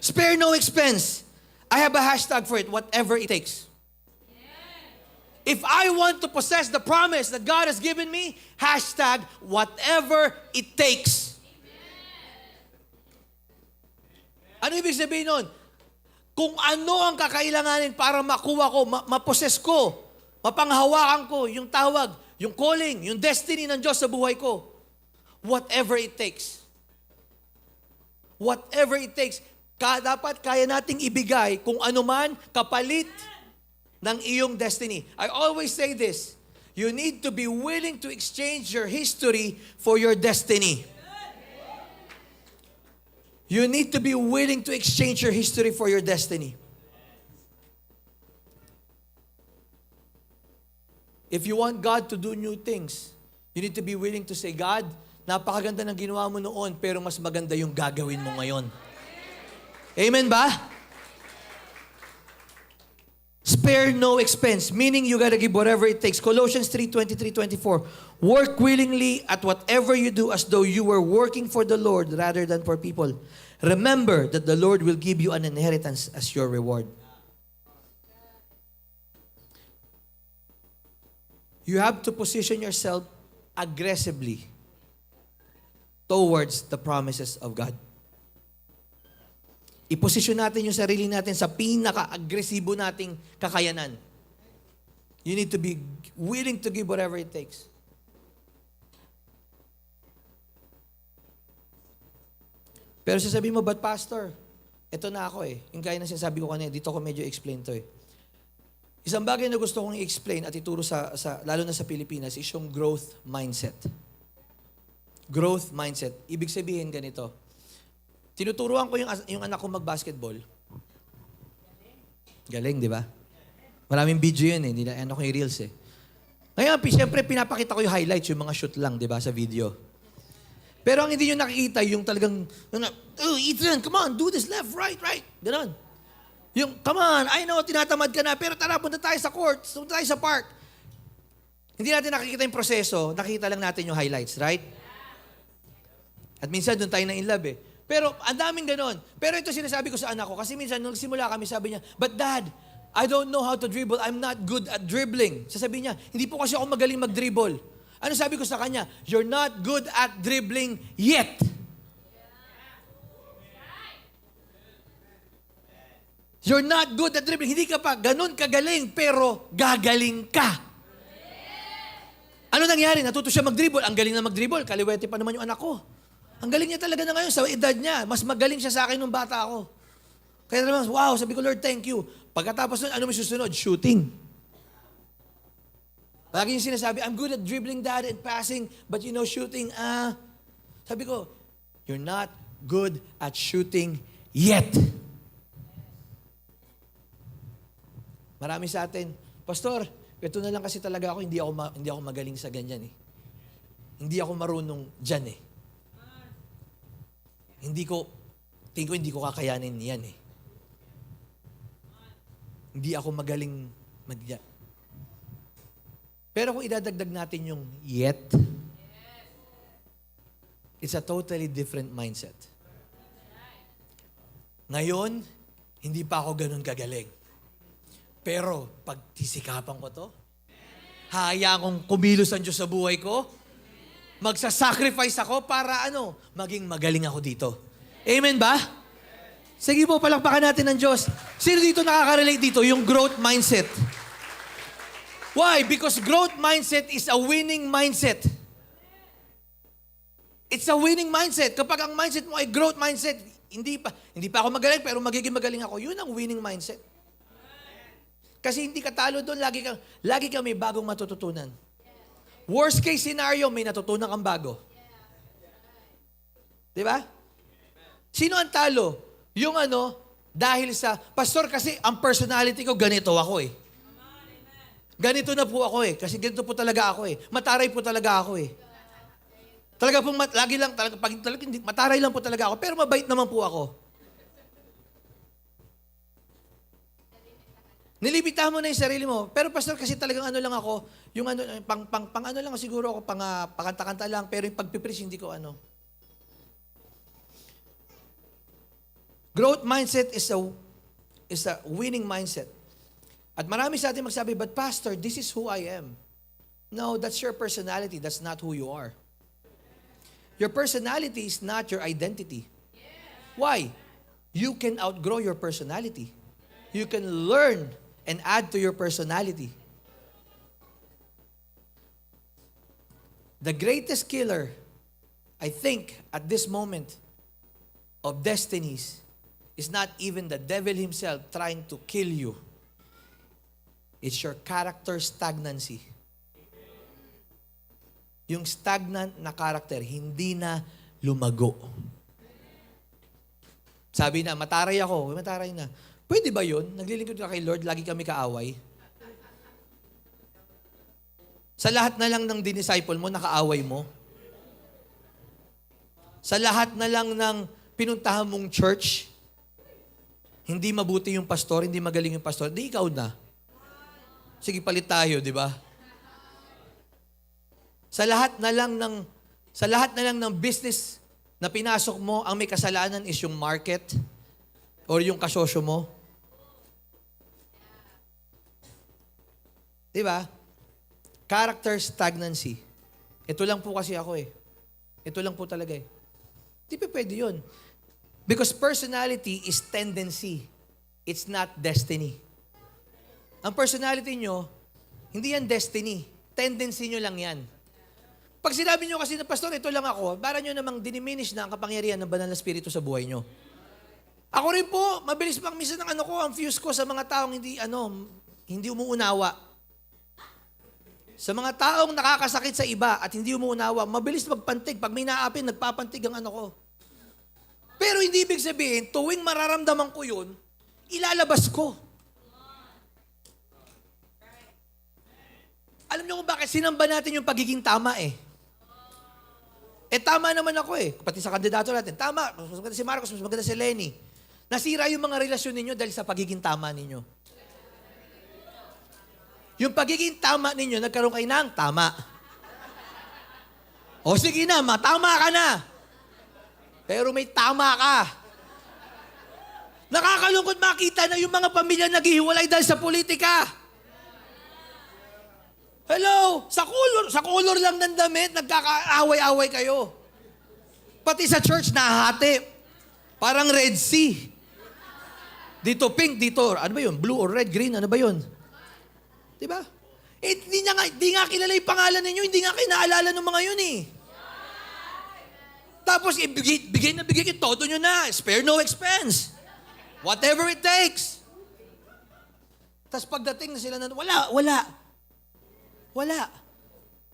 Speaker 2: Spare no expense. I have a hashtag for it, whatever it takes. If I want to possess the promise that God has given me, hashtag whatever it takes. Ano ibig sabihin nun? Kung ano ang kakailanganin para makuha ko, maposes ko, mapanghawakan ko, yung tawag, yung calling, yung destiny ng Diyos sa buhay ko. Whatever it takes. Whatever it takes. Dapat kaya nating ibigay kung ano man kapalit ng iyong destiny. I always say this, you need to be willing to exchange your history for your destiny. You need to be willing to exchange your history for your destiny. If you want God to do new things, you need to be willing to say, God, napakaganda ng ginawa mo noon, pero mas maganda yung gagawin mo ngayon. Amen ba? Spare no expense, meaning you gotta give whatever it takes. Colossians 3:23-24. Work willingly at whatever you do as though you were working for the Lord rather than for people. Remember that the Lord will give you an inheritance as your reward. You have to position yourself aggressively towards the promises of God. I-position natin yung sarili natin sa pinaka-agresibo nating kakayanan. You need to be willing to give whatever it takes. Pero sasabihin mo, but pastor, eto na ako eh. Yung kaya na sinasabi ko kanina, dito ko medyo explain to eh. Isang bagay na gusto kong i-explain at ituro lalo na sa Pilipinas is yung growth mindset. Growth mindset. Ibig sabihin ganito. Tinuturuan ko yung anak ko mag-basketball. Galing, di ba? Maraming video yun eh. Ano ko yung reels eh. Ngayon, siyempre, pinapakita ko yung highlights, yung mga shoot lang, di ba, sa video. Pero ang hindi nyo nakikita, yung talagang, oh, Ethan, come on, do this left, right, right. Ganon. Yung, come on, I know, tinatamad ka na, pero tara, punta tayo sa court, punta tayo sa park. Hindi natin nakikita yung proseso, nakikita lang natin yung highlights, right? At minsan, doon tayo na in love eh. Pero, ang daming ganon. Pero ito sinasabi ko sa anak ko, kasi minsan, nung simula kami, sabi niya, but Dad, I don't know how to dribble. I'm not good at dribbling. Sasabihin niya, hindi po kasi ako magaling mag-dribble. Ano sabi ko sa kanya? You're not good at dribbling yet. You're not good at dribbling. Hindi ka pa ganun kagaling, pero gagaling ka. Ano nangyari? Natuto siya mag-dribble. Ang galing na mag-dribble. Kaliwete pa naman yung anak ko. Ang galing niya talaga na ngayon sa edad niya. Mas magaling siya sa akin nung bata ako. Kaya naman, wow, sabi ko, Lord, thank you. Pagkatapos nun, ano may susunod? Shooting. Lagi yung sinasabi, I'm good at dribbling, Dad, and passing, but you know, shooting, Sabi ko, you're not good at shooting yet. Marami sa atin, Pastor, ito na lang kasi talaga ako, hindi ako magaling sa ganyan eh. Hindi ako marunong dyan eh. Hindi ko kakayanin yan eh. Hindi ako magaling magyan. Pero kung idadagdag natin yung yet, it's a totally different mindset. Ngayon, hindi pa ako ganun kagaling. Pero, pag tisikapan ko to, hayaan kong kumilos ang Diyos sa buhay ko, magsasacrifice ako para maging magaling ako dito. Amen ba? Sige po, palakpakan natin ng Diyos. Sino dito nakaka-relate dito? Yung growth mindset. Why? Because growth mindset is a winning mindset. It's a winning mindset. Kapag ang mindset mo ay growth mindset, hindi pa ako magaling, pero magiging magaling ako. Yun ang winning mindset. Kasi hindi ka talo doon, lagi kang may bagong matututunan. Worst case scenario, may natutunan kang bago. Di ba? Sino ang talo? Yung dahil sa, Pastor, kasi ang personality ko, ganito ako eh. Ganito na po ako eh. Kasi ganito po talaga ako eh. Mataray po talaga ako eh. Talaga pong mataray lang po talaga ako. Pero mabait naman po ako. Nilibitahan mo na yung sarili mo. Pero Pastor, kasi talagang lang ako. Yung pang lang siguro ako, pakanta-kanta lang. Pero yung pagpipreach, hindi ko Growth mindset is a winning mindset. At marami sa atin magsabi, but Pastor, this is who I am. No, that's your personality. That's not who you are. Your personality is not your identity. Why? You can outgrow your personality. You can learn and add to your personality. The greatest killer, I think, at this moment of destinies is not even the devil himself trying to kill you. It's your character stagnancy. Yung stagnant na character, hindi na lumago. Sabi na, mataray ako. Mataray na. Pwede ba yun? Naglilingkod ka kay Lord, lagi kami kaaway. Sa lahat na lang ng dinisciple mo, nakaaway mo. Sa lahat na lang ng pinuntahan mong church, hindi mabuti yung pastor, hindi magaling yung pastor, di ikaw na. Sige, palit tayo, di ba? Sa lahat na lang ng business na pinasok mo, ang may kasalanan is yung market or yung kasosyo mo. Di ba? Character stagnancy. Ito lang po kasi ako eh. Ito lang po talaga eh. Di pa pwede yun. Because personality is tendency. It's not destiny. Ang personality nyo, hindi yan destiny. Tendency nyo lang yan. Pag sinabi nyo kasi na, Pastor, ito lang ako, para nyo namang diniminish na ang kapangyarihan ng banal na spirito sa buhay nyo. Ako rin po, mabilis pang minsan ng ang fuse ko sa mga taong hindi umuunawa. Sa mga taong nakakasakit sa iba at hindi umuunawa, mabilis magpantig. Pag may naapin, nagpapantig ang ko. Pero hindi ibig sabihin, tuwing mararamdaman ko yun, ilalabas ko. Alam niyo kung bakit sinamba natin yung pagiging tama eh. tama naman ako eh. Pati sa kandidato natin, tama. Mas maganda si Marcos, mas maganda si Lenny. Nasira yung mga relasyon ninyo dahil sa pagiging tama ninyo. Yung pagiging tama ninyo, nagkaroon kayo ng tama. O sige na, matama ka na. Pero may tama ka. Nakakalungkot makita na yung mga pamilya naghihiwalay dahil sa politika. Hello, sa color lang ng damit, nagkakaaway-away kayo. Pati sa church, nahati. Parang Red Sea. Dito pink, dito, ano ba yun? Blue or red, green, ano ba yun? Diba? Eh, di nga kilala yung pangalan ninyo, hindi nga kayo naalala ng mga yun eh. Tapos, bigay na bigay, todo nyo na. Spare no expense. Whatever it takes. Tapos pagdating na sila na, wala.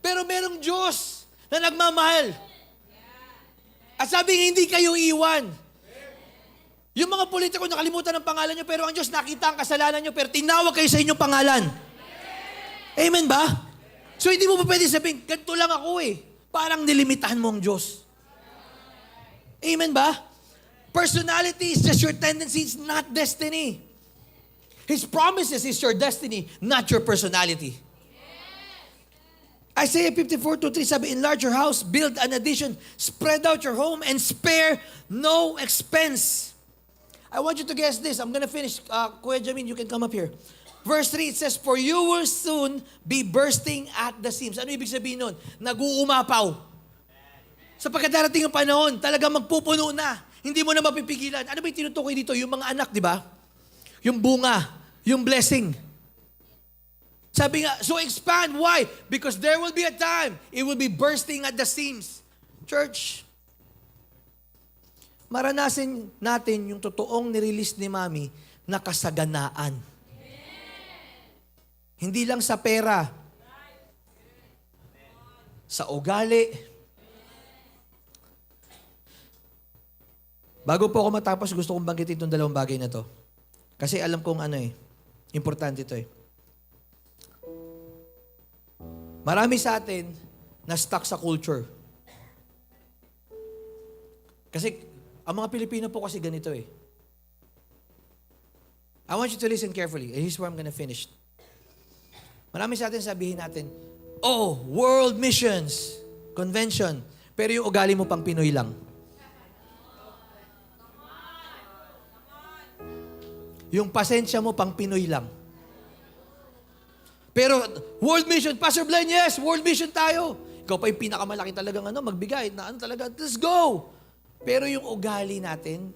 Speaker 2: Pero merong Diyos na nagmamahal. At sabi hindi kayo iwan. Yung mga politiko nakalimutan ng pangalan nyo, pero ang Diyos nakita ang kasalanan nyo, pero tinawag kayo sa inyong pangalan. Amen ba? So hindi mo pa pwede sabihin, ganito lang ako eh. Parang nilimitahan mo ang Diyos. Amen ba? Personality is just your tendency, it's not destiny. His promises is your destiny, not your personality. Isaiah 54:2-3 sabi, enlarge your house, build an addition, spread out your home, and spare no expense. I want you to guess this. I'm gonna finish. Kuya Jamin, you can come up here. Verse 3, it says, for you will soon be bursting at the seams. Ano ibig sabihin nun? Nag-uumapaw. Sapagkat darating ang panahon, talagang magpupuno na. Hindi mo na mapipigilan. Ano ba yung tinutukoy dito? Yung mga anak, di ba? Yung bunga, yung blessing. Sabi nga, so expand. Why? Because there will be a time, it will be bursting at the seams. Church, maranasin natin yung totoong nirelease ni Mami na kasaganaan. Hindi lang sa pera, sa ugali. Bago po ako matapos, gusto kong banggitin itong dalawang bagay na to. Kasi alam kong importante ito eh. Marami sa atin na stuck sa culture. Kasi ang mga Pilipino po kasi ganito eh. I want you to listen carefully. And here's where I'm gonna finish. Marami sa atin sabihin natin, oh, world missions, convention, pero yung ugali mo pang Pinoy lang. Yung pasensya mo pang Pinoy lang. Pero world mission, Pastor Glenn, yes, world mission tayo. Ikaw pa yung pinakamalaki talagang magbigay na talaga, let's go. Pero yung ugali natin,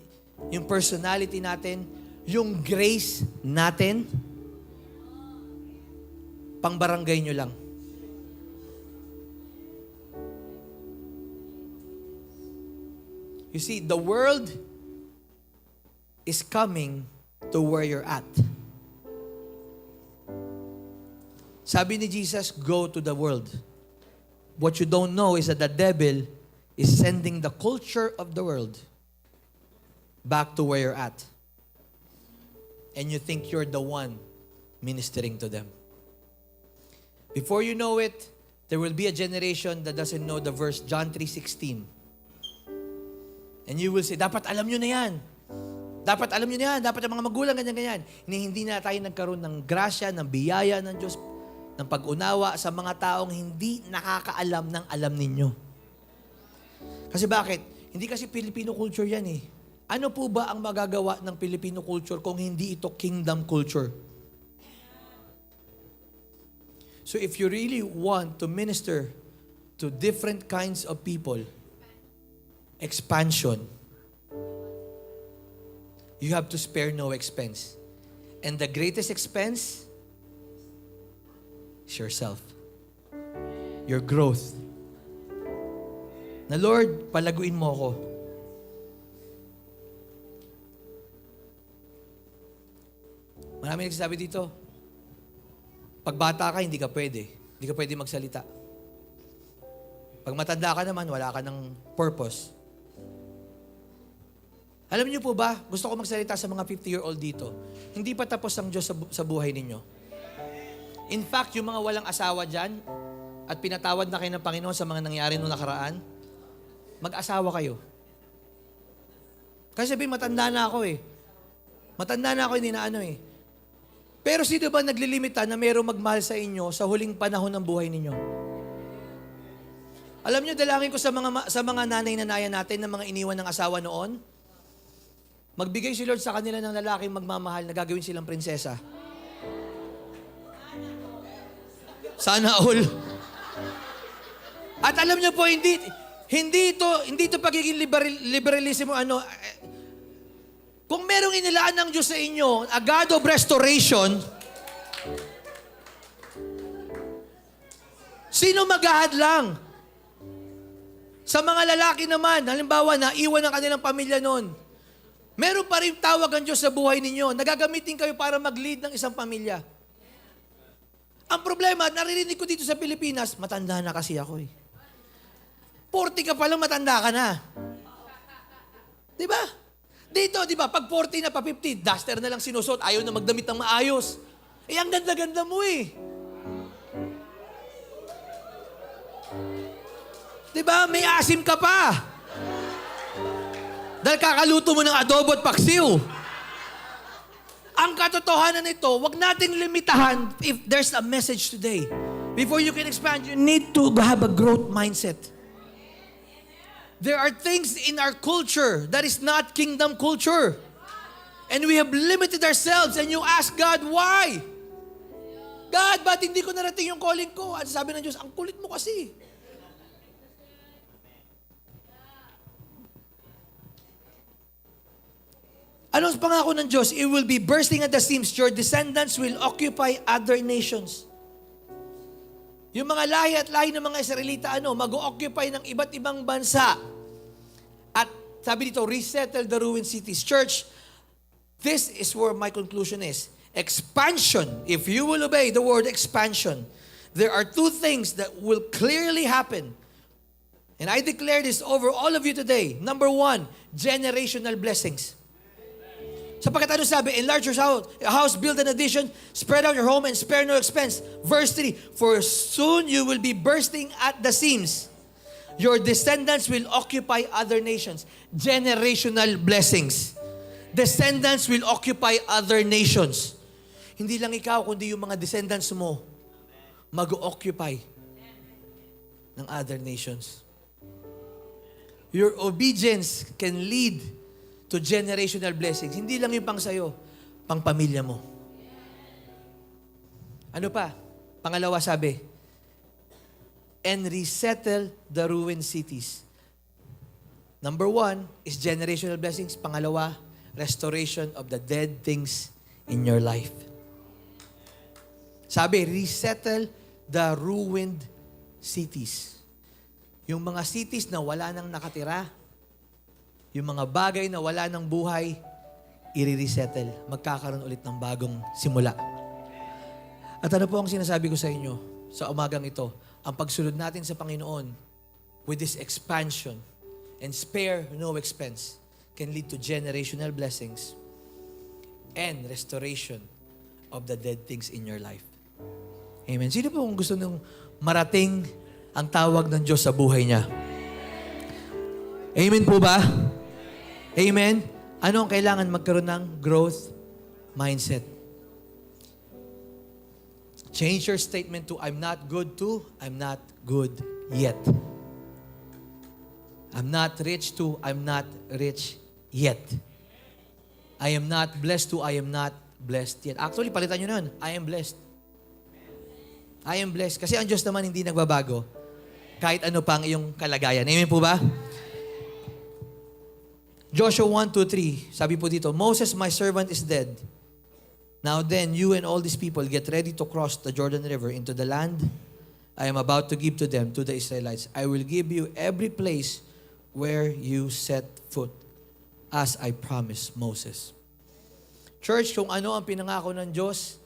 Speaker 2: yung personality natin, yung grace natin, pang barangay nyo lang. You see, the world is coming to where you're at. Sabi ni Jesus, go to the world. What you don't know is that the devil is sending the culture of the world back to where you're at. And you think you're the one ministering to them. Before you know it, there will be a generation that doesn't know the verse John 3:16. And you will say, dapat alam nyo na yan. Dapat alam nyo na yan. Dapat ang mga magulang ganyan-ganyan. Hindi na tayo nagkaroon ng grasya, ng biyaya ng Diyos, ng pag-unawa sa mga taong hindi nakakaalam ng alam ninyo. Kasi bakit? Hindi kasi Filipino culture yan eh. Ano po ba ang magagawa ng Filipino culture kung hindi ito kingdom culture? So if you really want to minister to different kinds of people, expansion, you have to spare no expense. And the greatest expense is yourself. Your growth. Na Lord, palaguin mo ako. Marami nagsasabi dito, pag bata ka, hindi ka pwede. Hindi ka pwede magsalita. Pag matanda ka naman, wala ka ng purpose. Alam niyo po ba, gusto ko magsalita sa mga 50-year-old dito. Hindi pa tapos ang Diyos sa buhay ninyo. In fact, yung mga walang asawa dyan, at pinatawad na kayo ng Panginoon sa mga nangyari noong nakaraan, mag-asawa kayo. Kasi sabihin, matanda na ako eh. Matanda na ako, hindi na ano eh. Pero sino ba naglilimita na mayroong magmahal sa inyo sa huling panahon ng buhay ninyo? Alam niyo, dalangin ko sa mga nanay-nanaya natin na mga iniwan ng asawa noon, magbigay si Lord sa kanila ng lalaking magmamahal na gagawin silang prinsesa. Sana all. At alam niyo po, hindi ito pagiging liberalismo, kung merong inilaan ng Diyos sa inyo, a God of restoration, sino maghahadlang? Sa mga lalaki naman, halimbawa, naiwan ang kanilang pamilya noon, meron pa rin tawag ang Diyos sa buhay ninyo. Nagagamitin kayo para mag-lead ng isang pamilya. Ang problema, naririnig ko dito sa Pilipinas, matanda na kasi ako eh. 40 ka pa lang, matanda ka na. Diba? Dito, di ba, pag 40 na pa 50, duster na lang sinusot, ayaw na magdamit ng maayos. Eh, ang ganda-ganda mo eh. Di ba, may asim ka pa. Dahil kakaluto mo ng adobo at paksiw. Ang katotohanan nito, wag nating limitahan if there's a message today. Before you can expand, you need to have a growth mindset. There are things in our culture that is not kingdom culture. And we have limited ourselves and you ask God, why? God, ba't hindi ko narating yung calling ko? At sabi ng Diyos, ang kulit mo kasi. Ano ang pangako ng Diyos? It will be bursting at the seams. Your descendants will occupy other nations. Yung mga lahi at lahi ng mga Israelita, mag-occupy ng iba't ibang bansa. At sabi dito, resettle the ruined cities. Church, this is where my conclusion is. Expansion, if you will obey the word expansion, there are two things that will clearly happen. And I declare this over all of you today. Number one, generational blessings. Sapagkat ano sabi, enlarge your house, build an addition, spread out your home, and spare no expense. Verse 3, for soon you will be bursting at the seams. Your descendants will occupy other nations. Generational blessings. Descendants will occupy other nations. Hindi lang ikaw, kundi yung mga descendants mo mag-occupy ng other nations. Your obedience can lead to generational blessings. Hindi lang yung pang sayo, pang pamilya mo. Ano pa? Pangalawa sabi, and resettle the ruined cities. Number one is generational blessings. Pangalawa, restoration of the dead things in your life. Sabi, resettle the ruined cities. Yung mga cities na wala nang nakatira, yung mga bagay na wala ng buhay, i-resettle. Magkakaroon ulit ng bagong simula. At ano po ang sinasabi ko sa inyo sa umagang ito? Ang pagsunod natin sa Panginoon with this expansion and spare no expense can lead to generational blessings and restoration of the dead things in your life. Amen. Sino po kung gusto nung marating ang tawag ng Diyos sa buhay niya? Amen po ba? Amen? Ano ang kailangan magkaroon ng growth mindset? Change your statement to, I'm not good to, I'm not good yet. I'm not rich to, I'm not rich yet. I am not blessed to, I am not blessed yet. Actually, palitan nyo nun. I am blessed. I am blessed. Kasi ang Diyos naman hindi nagbabago kahit ano pang iyong kalagayan. Amen po ba? Joshua 1:2-3, sabi po dito, Moses, my servant, is dead. Now then, you and all these people get ready to cross the Jordan River into the land I am about to give to them, to the Israelites. I will give you every place where you set foot, as I promised Moses. Church, kung ano ang pinangako ng Diyos,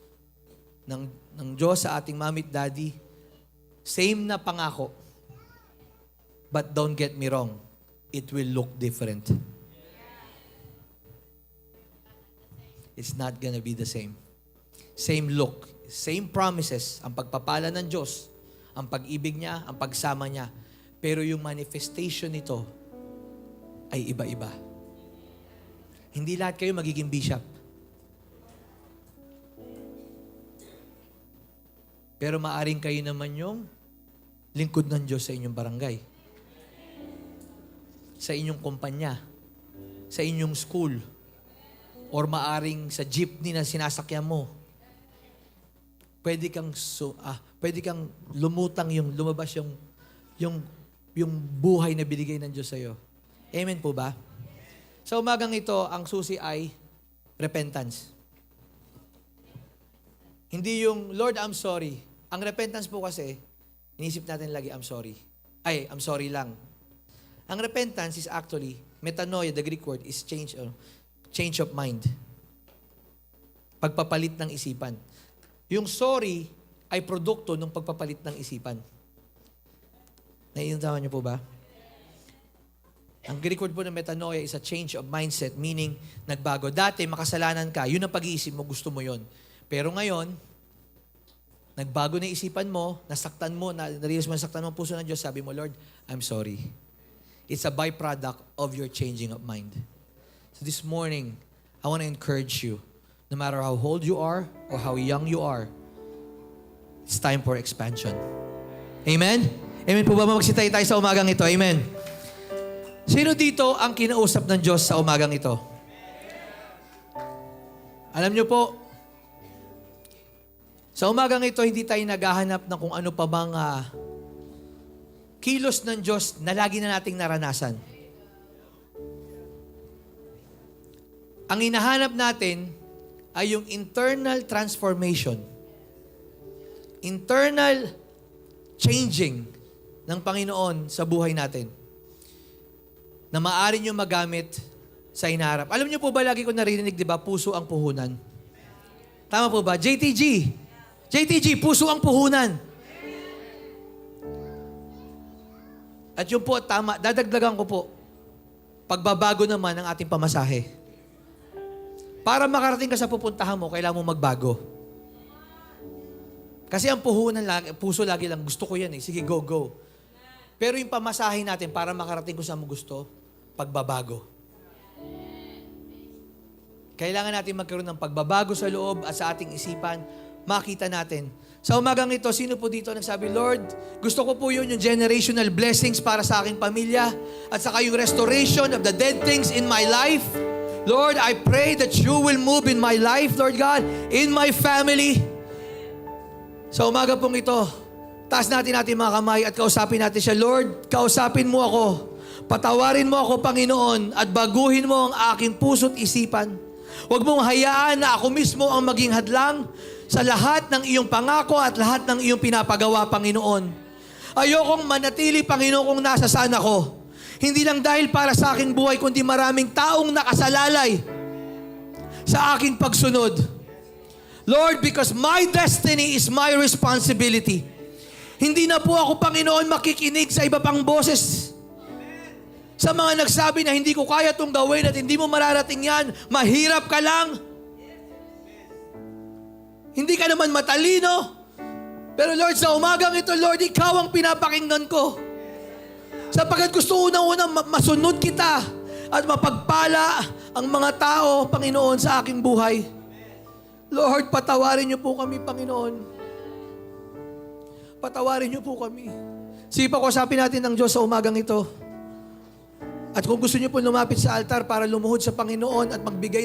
Speaker 2: ng Diyos sa ating mami at daddy, same na pangako. But don't get me wrong, it will look different. It's not gonna be the same. Same look, same promises, ang pagpapala ng Diyos, ang pag-ibig niya, ang pagsama niya. Pero yung manifestation nito, ay iba-iba. Hindi lahat kayo magiging bishop. Pero maaring kayo naman yung lingkod ng Diyos sa inyong barangay. Sa inyong kumpanya. Sa inyong school. Or maaring sa jeepney na sinasakyan mo. Pwede kang lumutang lumabas yung buhay na binigay ng Diyos sa iyo. Amen po ba? Sa umagang ito, ang susi ay repentance. Hindi yung, Lord, I'm sorry. Ang repentance po kasi, inisip natin lagi, I'm sorry. I'm sorry lang. Ang repentance is actually, metanoia, the Greek word, is change of mind. Pagpapalit ng isipan. Yung sorry ay produkto ng pagpapalit ng isipan. Naiintindihan niyo po ba? Ang Greek word po ng metanoia is a change of mindset, meaning nagbago. Dati, makasalanan ka, yun ang pag-iisip mo, gusto mo yun. Pero ngayon, nagbago na isipan mo, nasaktan mo, narilis mo nasaktan mo ang puso ng Diyos, sabi mo, Lord, I'm sorry. It's a byproduct of your changing of mind. So this morning, I want to encourage you, no matter how old you are or how young you are, it's time for expansion. Amen? Amen po ba? Magsitay tayo sa umagang ito. Amen. Sino dito ang kinausap ng Diyos sa umagang ito? Alam niyo po, sa umagang ito, hindi tayo naghahanap ng kung ano pa bang kilos ng Diyos na lagi na nating naranasan. Ang hinahanap natin ay yung internal transformation. Internal changing ng Panginoon sa buhay natin na maaari nyo magamit sa hinaharap. Alam nyo po ba, lagi ko narinig, di ba, puso ang puhunan? Tama po ba? JTG, puso ang puhunan. At yun po, tama, dadagdagan ko po, pagbabago naman ng ating pamasahe. Para makarating ka sa pupuntahan mo, kailangan mo magbago. Kasi ang puhunan, puso lagi lang, gusto ko yan eh, sige, go. Pero yung pamasahe natin, para makarating kung saan mo gusto, pagbabago. Kailangan natin magkaroon ng pagbabago sa loob at sa ating isipan, makita natin. Sa umagang ito, sino po dito nagsabi, Lord, gusto ko po yun, yung generational blessings para sa aking pamilya at saka yung restoration of the dead things in my life. Lord, I pray that you will move in my life, Lord God, in my family. Sa umaga pong ito, taas natin mga kamay at kausapin natin siya, Lord, kausapin mo ako. Patawarin mo ako, Panginoon, at baguhin mo ang aking puso't isipan. Huwag mong hayaan na ako mismo ang maging hadlang sa lahat ng iyong pangako at lahat ng iyong pinapagawa, Panginoon. Ayokong manatili, Panginoon, kung nasa saan ako. Hindi lang dahil para sa aking buhay, kundi maraming taong nakasalalay sa aking pagsunod. Lord, because my destiny is my responsibility. Hindi na po ako, Panginoon, makikinig sa iba pang boses. Sa mga nagsabi na hindi ko kaya itong gawin at hindi mo mararating yan, mahirap ka lang. Hindi ka naman matalino. Pero Lord, sa umagang ito, Lord, ikaw ang pinapakinggan ko. Sapagkat gusto unang-unang masunod kita at mapagpala ang mga tao, Panginoon, sa aking buhay. Lord, patawarin niyo po kami, Panginoon. Patawarin niyo po kami. Sige pa, kusapin natin ng Diyos sa umagang ito. At kung gusto niyo po lumapit sa altar para lumuhod sa Panginoon at magbigay